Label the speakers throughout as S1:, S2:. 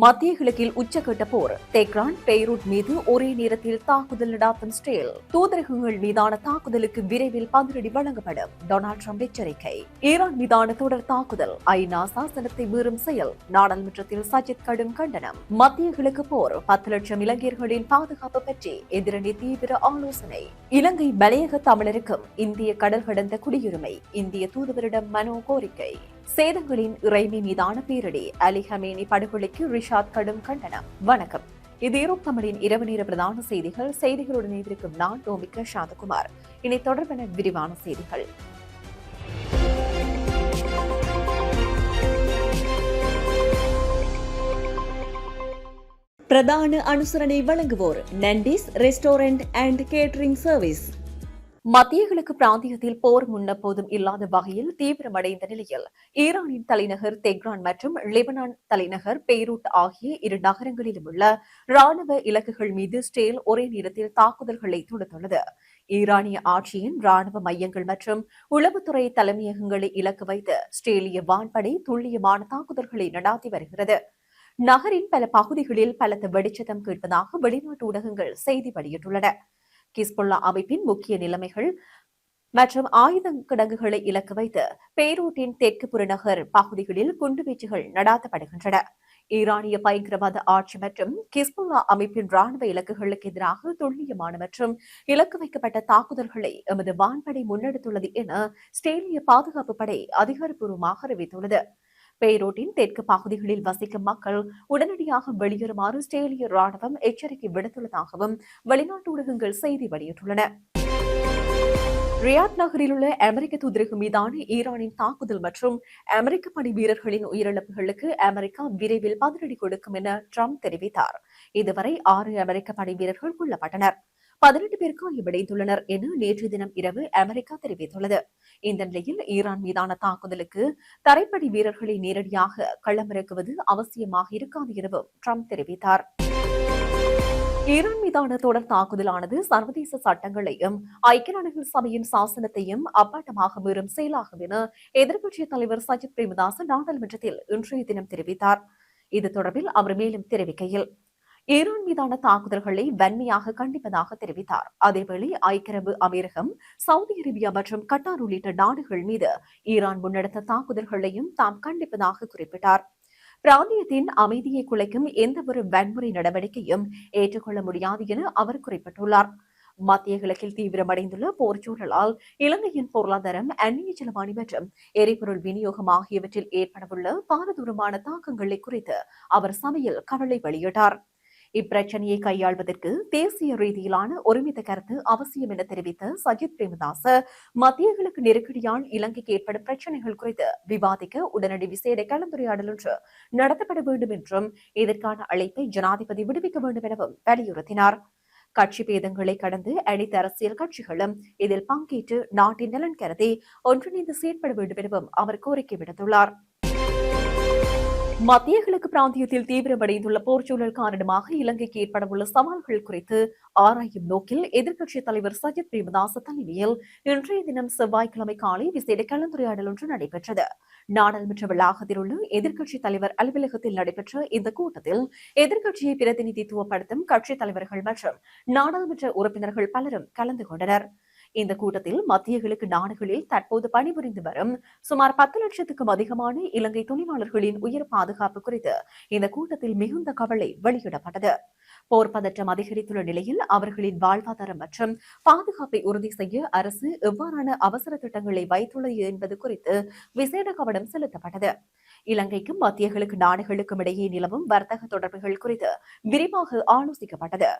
S1: மத்திய கிழக்கில் உச்சக்கட்ட போர். தெஹ்ரான் பெய்ரூட் மீது ஒரே நேரத்தில் தாக்குதல் நடாத்தும் இஸ்ரேல். தூதரகங்கள் மீதான தாக்குதலுக்கு விரைவில் பதிலடி வழங்கப்படும். டொனால்டு டிரம்ப் எச்சரிக்கை. ஈரான் மீதான தொடர் தாக்குதல் ஐநா சாசனத்தை மீறும் செயல். நாடாளுமன்றத்தில் சஜித் கடும் கண்டனம். மத்திய கிழக்கு போர் 10 லட்சம் இலங்கையர்களின் பாதுகாப்பு பற்றி எதிரணி தீவிர ஆலோசனை. இலங்கை மலையக தமிழருக்கும் இந்திய கடல் கடந்த குடியுரிமை. இந்திய தூதுவரிடம் மனோ கோரிக்கை. சேதங்களின் இறைமை மீதான பேரிடி. அலி ஹமேனி படுகொலைக்கு ரிஷாத் கடும் கண்டனம். வணக்கம், இது ஈரோப் தமிழின் இரவு நேர பிரதான செய்திகள். செய்திகளுடன் எதிர்க்கும் நான் டோமிகா சாந்தகுமார். இனி தொடர்பான விரிவான செய்திகள். பிரதான அனுசரணை வழங்குவோர் நண்டிஸ் ரெஸ்டாரண்ட் அண்ட் கேட்டரிங் சர்வீஸ். மத்திய கிழக்கு பிராந்தியத்தில் போர் முன்னெப்போதும் இல்லாத வகையில் தீவிரமடைந்த நிலையில் ஈரானின் தலைநகர் தெஹ்ரான் மற்றும் லெபனான் தலைநகர் பெய்ரூட் ஆகிய இரு நகரங்களிலும் உள்ள ராணுவ இலக்குகள் மீது இஸ்ரேல் ஒரே நேரத்தில் தாக்குதல்களை தொடுத்துள்ளது. ஈரானிய ஆட்சியின் ராணுவ மையங்கள் மற்றும் உளவுத்துறை தலைமையகங்களை இலக்கு வைத்து இஸ்ரேலிய வான்படை துல்லியமான தாக்குதல்களை நடாத்தி வருகிறது. நகரின் பல பகுதிகளில் பலத்த வெடிச்சத்தம் கேட்பதாக வெளிநாட்டு ஊடகங்கள் செய்தி வெளியிட்டுள்ளன. ஹிஸ்புல்லா அமைப்பின் முக்கிய நிலைமைகள் மற்றும் ஆயுத கிடங்குகளை இலக்கு வைத்து பெய்ரூட்டின் தெற்கு புறநகர் பகுதிகளில் குண்டுவீச்சுகள் நடாத்தப்படுகின்றன. ஈரானிய பயங்கரவாத ஆட்சி மற்றும் ஹிஸ்புல்லா அமைப்பின் ராணுவ இலக்குகளுக்கு எதிராக துல்லியமான மற்றும் இலக்கு வைக்கப்பட்ட தாக்குதல்களை எமது வான்படை முன்னெடுத்துள்ளது என இஸ்ரேலிய பாதுகாப்பு படை அதிகாரப்பூர்வமாக அறிவித்துள்ளது. பெய்ரூட்டின் தெற்கு பகுதிகளில் வசிக்கும் மக்கள் உடனடியாக வெளியேறுமாறு இஸ்ரேலிய ராணுவம் எச்சரிக்கை விடுத்துள்ளதாகவும் வெளிநாட்டு ஊடகங்கள் செய்தி வெளியிட்டுள்ளன. ரியாத் நகரில் உள்ள அமெரிக்க தூதரகம் மீதான ஈரானின் தாக்குதல் மற்றும் அமெரிக்க படை வீரர்களின் உயிரிழப்புகளுக்கு அமெரிக்கா விரைவில் பதிலடி கொடுக்கும் என ட்ரம்ப் தெரிவித்தார். இதுவரை 6 அமெரிக்க படை வீரர்கள் கொல்லப்பட்டனர், 18 பேர் காயமடைந்துள்ளனர் என நேற்று தினம் இரவு அமெரிக்கா தெரிவித்துள்ளது. இந்த நிலையில் ஈரான் மீதான தாக்குதலுக்கு தரைப்படை வீரர்களை நேரடியாக களமிறக்குவது அவசியமாக இருக்காது எனவும் ட்ரம்ப் தெரிவித்தார். ஈரான் மீதான தொடர் தாக்குதலானது சர்வதேச சட்டங்களையும் ஐக்கிய நாடுகள் சபையின் சாசனத்தையும் அப்பட்டமாக மீறும் செயலாகும் என எதிர்க்கட்சித் தலைவர் சஜித் பிரேமதாச நாடாளுமன்றத்தில் இன்றைய தினம் தெரிவித்தார். இது தொடர்பில் அவர் மேலும் தெரிவிக்கையில், ஈரான் மீதான தாக்குதல்களை வன்மையாக கண்டிப்பதாக தெரிவித்தார். அதேவேளை ஐக்கிய அரபு அமீரகம், சவுதி அரேபியா மற்றும் கட்டார் உள்ளிட்ட நாடுகள் மீது ஈரான் முன்னெடுத்த தாக்குதல்களையும் தாம் கண்டிப்பதாக குறிப்பிட்டார். பிராந்தியத்தின் அமைதியை குலைக்கும் எந்தவொரு வன்முறை நடவடிக்கையும் ஏற்றுக்கொள்ள முடியாது என அவர் குறிப்பிட்டுள்ளார். மத்திய கிழக்கில் தீவிரமடைந்துள்ள போர் சூழலால் இலங்கையின் பொருளாதாரம், அந்நிய செலவாணி மற்றும் எரிபொருள் விநியோகம் ஆகியவற்றில் ஏற்படவுள்ள பாரதூரமான தாக்கங்களை குறித்து அவர் சபையில் கவலை வெளியிட்டார். இப்பிரச்சனையை கையாள்வதற்கு தேசிய ரீதியிலான ஒருமித்த கருத்து அவசியம் என தெரிவித்த சஜித் பிரேமதாச, மத்திய கிழக்கு நெருக்கடியால் இலங்கைக்கு ஏற்படும் பிரச்சினைகள் குறித்து விவாதிக்க உடனடி விசேட கலந்துரையாடல் ஒன்று நடத்தப்பட வேண்டும் என்றும் இதற்கான அழைப்பை ஜனாதிபதி விடுவிக்க வேண்டும் எனவும் வலியுறுத்தினார். கட்சி பேதங்களை கடந்து அனைத்து அரசியல் கட்சிகளும் இதில் பங்கேற்று நாட்டின் நலன் கருதி ஒன்றிணைந்து செயற்பட வேண்டும் எனவும் அவர் கோரிக்கை விடுத்துள்ளார். மத்திய கிழக்கு பிராந்தியத்தில் தீவிரமடைந்துள்ள போர்ச்சூழல் காரணமாக இலங்கைக்கு ஏற்படவுள்ள சவால்கள் குறித்து ஆராயும் நோக்கில் எதிர்க்கட்சித் தலைவர் சஜித் பிரேமதாச தலைமையில் இன்றைய தினம் செவ்வாய்க்கிழமை காலை விசேட கலந்துரையாடல் ஒன்று நடைபெற்றது. நாடாளுமன்ற வளாகத்தில் உள்ள எதிர்க்கட்சித் தலைவர் அலுவலகத்தில் நடைபெற்ற இந்த கூட்டத்தில் எதிர்க்கட்சியை பிரதிநிதித்துவப்படுத்தும் கட்சித் தலைவர்கள் மற்றும் நாடாளுமன்ற உறுப்பினர்கள் பலரும் கலந்து கொண்டனர். இந்த கூட்டத்தில் மத்திய கிழக்கு நாடுகளில் தற்போது பணிபுரிந்து வரும் சுமார் 10 லட்சத்துக்கும் அதிகமான இலங்கை தொழிலாளர்களின் உயிர் பாதுகாப்பு குறித்து இந்த கூட்டத்தில் மிகுந்த கவலை வெளியிடப்பட்டது. போர் பதற்றம் அதிகரித்துள்ள நிலையில் அவர்களின் வாழ்வாதாரம் மற்றும் பாதுகாப்பை உறுதி செய்ய அரசு எவ்வாறான அவசர திட்டங்களை வைத்துள்ளது என்பது குறித்து விசேட கவனம் செலுத்தப்பட்டது. இலங்கைக்கும் மத்திய கிழக்கு நாடுகளுக்கும் இடையே நிலவும் வர்த்தக தொடர்புகள் குறித்து விரிவாக ஆலோசிக்கப்பட்டது.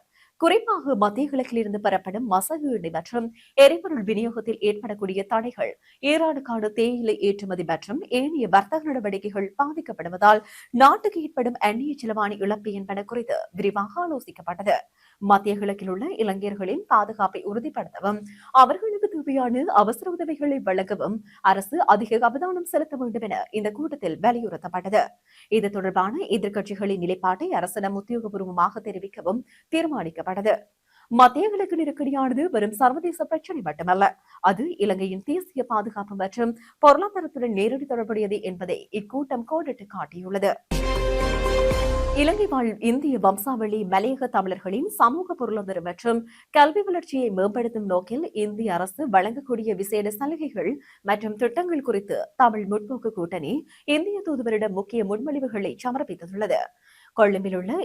S1: குறிப்பாக மத்திய கிழக்கில் இருந்து பெறப்படும் மசகு எண்ணெய் மற்றும் எரிபொருள் விநியோகத்தில் ஏற்படக்கூடிய தடைகள், ஈரானுக்கான தேயிலை ஏற்றுமதி மற்றும் ஏனைய வர்த்தக நடவடிக்கைகள் பாதிக்கப்படுவதால் நாட்டுக்கு ஏற்படும் அந்நிய செலவாணி இழப்பு என்பன குறித்து விரிவாக ஆலோசிக்கப்பட்டது. மத்திய கிழக்கில் உள்ள இளைஞர்களின் பாதுகாப்பை உறுதிப்படுத்தவும் அவர்களுக்கு தேவையான அவசர உதவிகளை வழங்கவும் அரசு அதிக அவதானம் செலுத்த வேண்டும் என இந்த கூட்டத்தில் வலியுறுத்தப்பட்டது. இது தொடர்பான எதிர்க்கட்சிகளின் நிலைப்பாட்டை அரசிடம் உத்தியோகபூர்வமாக தெரிவிக்கவும் தீர்மானிக்கப்பட்டது. மத்திய கிழக்கு நெருக்கடியானது வெறும் சர்வதேச பிரச்சினை மட்டுமல்ல, அது இலங்கையின் தேசிய பாதுகாப்பு மற்றும் பொருளாதாரத்துடன் நேரடி தொடர்புடையது என்பதை இக்கூட்டம் கோடிட்டு காட்டியுள்ளது. இலங்கை வாழ் இந்திய வம்சாவளி மலையக தமிழர்களின் சமூக பொருளாதார மற்றும் கல்வி வளர்ச்சியை மேம்படுத்தும் நோக்கில் இந்திய அரசு வழங்கக்கூடிய விசேட சலுகைகள் மற்றும் திட்டங்கள் குறித்து தமிழ் முற்போக்கு கூட்டணி இந்திய தூதுவரிடம் முக்கிய முன்மொழிவுகளை சமர்ப்பித்துள்ளது. கொழும்பில் உள்ள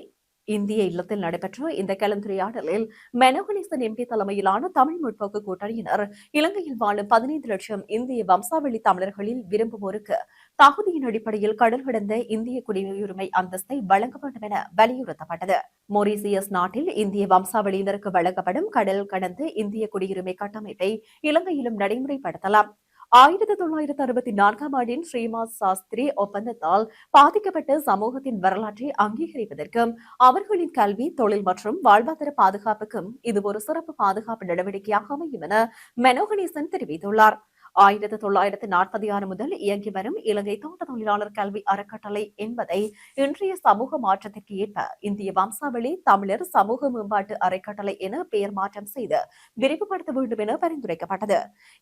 S1: இந்திய இல்லத்தில் நடைபெற்ற இந்த கலந்துரையாடலில் மெனோகணேசன் எம்பி தலைமையிலான தமிழ் முற்போக்கு கூட்டணியினர் இலங்கையில் வாழும் 15 லட்சம் இந்திய வம்சாவளி தமிழர்களில் விரும்புவோருக்கு தகுதியின் அடிப்படையில் கடல் கடந்த இந்திய குடியுரிமை அந்தஸ்தை வழங்க வேண்டும் என வலியுறுத்தப்பட்டது. மொரீசியஸ் நாட்டில் இந்திய வம்சாவளியினருக்கு வழங்கப்படும் கடல் கடந்த இந்திய குடியுரிமை கட்டமைப்பை இலங்கையிலும் நடைமுறைப்படுத்தலாம். 1964ஆம் ஆண்டின் ஸ்ரீமாஸ் சாஸ்திரி ஒப்பந்தத்தால் பாதிக்கப்பட்ட சமூகத்தின் வரலாற்றை அங்கீகரிப்பதற்கும் அவர்களின் கல்வி, தொழில் மற்றும் வாழ்வாதார பாதுகாப்புக்கும் இது ஒரு சிறப்பு பாதுகாப்பு நடவடிக்கையாக அமையும் என மெனோகணேசன் தெரிவித்துள்ளார். 1946 முதல் இயங்கி வரும் இலங்கை தோட்ட தொழிலாளர் கல்வி அறக்கட்டளை என்பதை இன்றைய சமூக மாற்றத்திற்கு ஏற்ப இந்திய வம்சாவளி தமிழர் சமூக மேம்பாட்டு அறக்கட்டளை என பெயர் மாற்றம் செய்து விரிவுபடுத்த வேண்டும் என பரிந்துரைக்கப்பட்டது.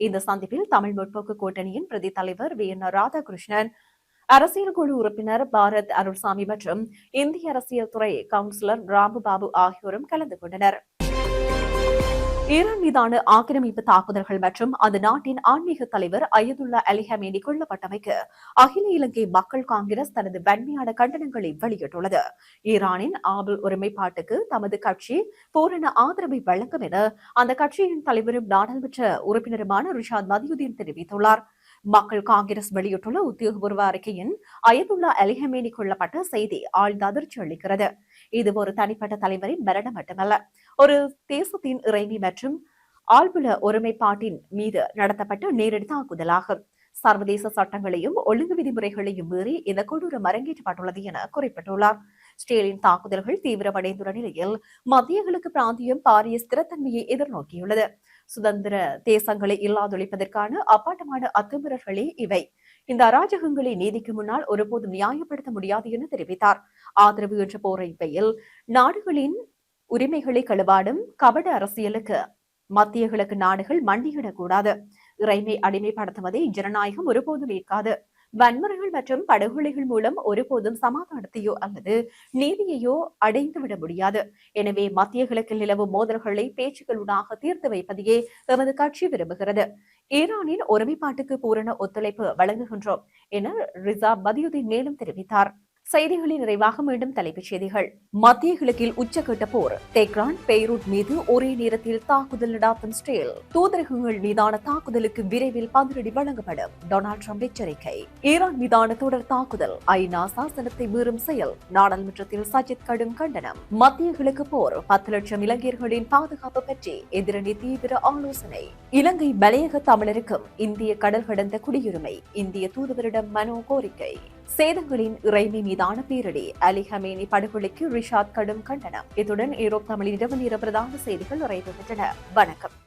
S1: இந்த சந்திப்பில் தமிழ் முற்போக்கு கூட்டணியின் பிரதி தலைவர் வி.என். ராதாகிருஷ்ணன், அரசியல் குழு உறுப்பினர் பாரத் அருள்சாமி மற்றும் இந்திய அரசியல் துறை கவுன்சிலர் ராம்புபாபு ஆகியோரும் கலந்து கொண்டனர். ஈரான் மீதான ஆக்கிரமிப்பு தாக்குதல்கள் மற்றும் அந்த நாட்டின் ஆன்மீக தலைவர் அயதுல்லா அலி ஹமேனி கொல்லப்பட்டமைக்கு அகில இலங்கை மக்கள் காங்கிரஸ் தனது வன்மையான கண்டனங்களை வெளியிட்டுள்ளது. ஈரானின் ஆபல் ஒருமைப்பாட்டுக்கு தமது கட்சி பூரண ஆதரவை வழங்கும் என அந்த கட்சியின் தலைவரும் நாடாளுமன்ற உறுப்பினருமான ரிஷாத் மதியுதீன் தெரிவித்துள்ளார். மக்கள் காங்கிரஸ் வெளியிட்டுள்ள உத்தியோகபூர்வ அறிக்கையின் அயதுல்லா அலி ஹமேனி கொல்லப்பட்ட செய்தி ஆழ்ந்த அதிர்ச்சி அளிக்கிறது. இது ஒரு தனிப்பட்ட தலைவரின் மரணம் மட்டுமல்ல, ஒரு தேசத்தின் இறைமை மற்றும் ஆழ்புல ஒருமைப்பாட்டின் மீது நடத்தப்பட்ட நேரடி தாக்குதலாகும். சர்வதேச சட்டங்களையும் ஒழுங்கு விதிமுறைகளையும் மீறி இந்த கொடூரம் அரங்கேற்றப்பட்டுள்ளது என குறிப்பிட்டுள்ளார். ஸ்டேலின் தாக்குதல்கள் தீவிரமடைந்துள்ள நிலையில் மத்திய கிழக்கு பிராந்தியம் பாரிய ஸ்திரத்தன்மையை எதிர்நோக்கியுள்ளது. சுதந்திர தேசங்களை இல்லாதொழிப்பதற்கான அப்பாட்டமான அத்துமீறல்களே இவை. இந்த அராஜகங்களை நீதிக்கு முன்னால் ஒருபோதும் நியாயப்படுத்த முடியாது என தெரிவித்தார். ஆதரவு என்ற போரைப்பையில் நாடுகளின் உரிமைகளை களுவாடும் கபட அரசியலுக்கு மத்திய கிழக்கு நாடுகள் மண்டியிடக்கூடாது. இறைமை அடிமைப்படுத்துவதை ஜனநாயகம் ஒருபோதும் ஏற்காது. வன்முறைகள் மற்றும் படுகொலைகள் மூலம் ஒருபோதும் சமாதானத்தையோ அல்லது நீதியையோ அடைந்துவிட முடியாது. எனவே மத்திய கிழக்கில் நிலவும் மோதல்களை பேச்சுக்களூடாக தீர்த்து வைப்பதையே எமது கட்சி விரும்புகிறது. ஈரானின் ஒருமைப்பாட்டுக்கு பூரண ஒத்துழைப்பு வழங்குகின்றோம் என ரிசாப் மதியுதீன் மேலும் தெரிவித்தார். செய்திகளின் நிறைவாக மீண்டும் தலைப்புச் செய்திகள். மத்திய கிழக்கில் உச்சக்கட்ட போர். தெஹ்ரான், பெய்ரூட் மீது ஒரே நேரத்தில் தாக்குதல் நடாத்தும் இஸ்ரேல். தூதரகங்கள் மீதான தாக்குதலுக்கு விரைவில் பதிலடி வழங்கப்படும். டொனால்டு டிரம்ப் எச்சரிக்கை. ஈரான் மீதான தொடர் தாக்குதல் ஐநா சாசனத்தை மீறும் செயல். நாடாளுமன்றத்தில் சஜித் கடும் கண்டனம். மத்திய கிழக்கு போர். 10 லட்சம் இலங்கையர்களின் பாதுகாப்பு பற்றி எதிரணி தீவிர ஆலோசனை. இலங்கை மலையக தமிழருக்கும் இந்திய கடல் கடந்த குடியுரிமை. இந்திய தூதுவரிடம் மனு கோரிக்கை. சேதங்களின் இறைமை மீதான பேரிடி. அலி ஹமேனி படுகொலைக்கு ரிஷாத் கடும் கண்டனம். இத்துடன் ஈரோப் தமிழின் இரவு நேர பிரதான செய்திகள் நிறைவு பெற்றன. வணக்கம்.